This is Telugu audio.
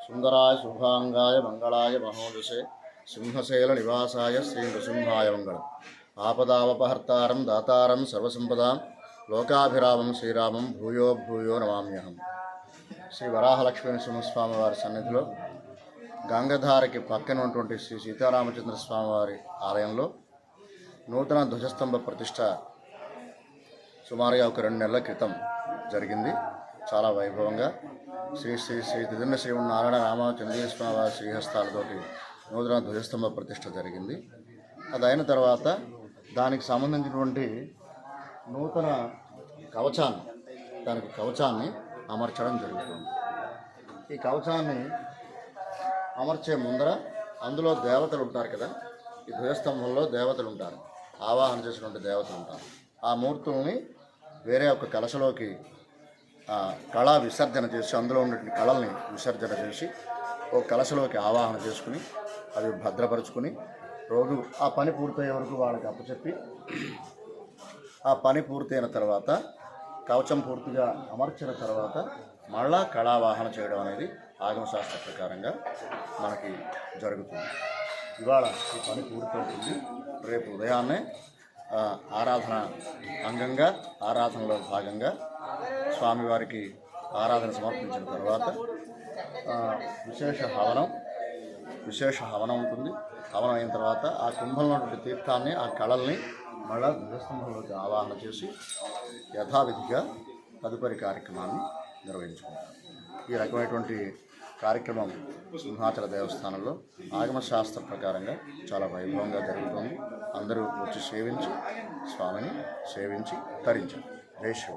సుందరాయ శుభాంగాయ మంగళాయ మహోదశే సింహశైల నివాసాయ శ్రీ నృసింహాయ మంగళం. ఆపదావపహర్తారం దాతారం సర్వసంపదాం లోకాభిరామం శ్రీరామం భూయో భూయో నమామ్యహం. శ్రీ వరాహలక్ష్మీ నరసింహస్వామి వారి సన్నిధిలో గంగధారకి పక్కన ఉన్నటువంటి శ్రీ సీతారామచంద్ర స్వామి వారి ఆలయంలో నూతన ధ్వజస్తంభ ప్రతిష్ట సుమారుగా ఒక 2 నెలల క్రితం జరిగింది. చాలా వైభవంగా శ్రీ శ్రీ శ్రీ తిదిన్న శ్రీమన్నారాయణ రామచంద్ర స్వామి వారి శ్రీహస్తాలతోటి నూతన ధ్వజస్తంభ ప్రతిష్ట జరిగింది. అది అయిన తర్వాత దానికి సంబంధించినటువంటి నూతన కవచాన్ని అమర్చడం జరుగుతుంది. ఈ కవచాన్ని అమర్చే ముందర అందులో దేవతలు ఉంటారు కదా, ఈ ధ్వజస్తంభంలో దేవతలు ఉంటారు, ఆవాహన చేసినటువంటి దేవతలు ఉంటారు. ఆ మూర్తుల్ని వేరే ఒక కలశలోకి కళా విసర్జన చేసి, అందులో ఉన్నటువంటి కళల్ని విసర్జన చేసి ఒక కలశలోకి ఆవాహన చేసుకుని అవి భద్రపరుచుకుని రోజు ఆ పని పూర్తయ్యే వరకు వాళ్ళకి అప్పచెప్పి, ఆ పని పూర్తయిన తర్వాత కవచం పూర్తిగా అమర్చిన తర్వాత మళ్ళా కళావాహన చేయడం అనేది ఆగమశాస్త్ర ప్రకారంగా మనకి జరుగుతుంది. ఇవాళ ఈ పని పూర్తవుతుంది. రేపు ఉదయాన్నే ఆరాధన అంగంగా, ఆరాధనలో భాగంగా స్వామివారికి ఆరాధన సమర్పించిన తర్వాత విశేష హవనం ఉంటుంది. హవనం అయిన తర్వాత ఆ కుంభంలో ఉన్నటువంటి తీర్థాన్ని, ఆ కళల్ని మళ్ళా ధ్వజస్తంభంలోకి ఆవాహన చేసి యథావిధిగా తదుపరి కార్యక్రమాన్ని నిర్వహించుకుంటారు. ఈ రకమైనటువంటి కార్యక్రమం సింహాచల దేవస్థానంలో ఆగమశాస్త్ర ప్రకారంగా చాలా వైభవంగా జరుగుతుంది. అందరూ వచ్చి స్వామిని సేవించి తరించారు. జై శివ.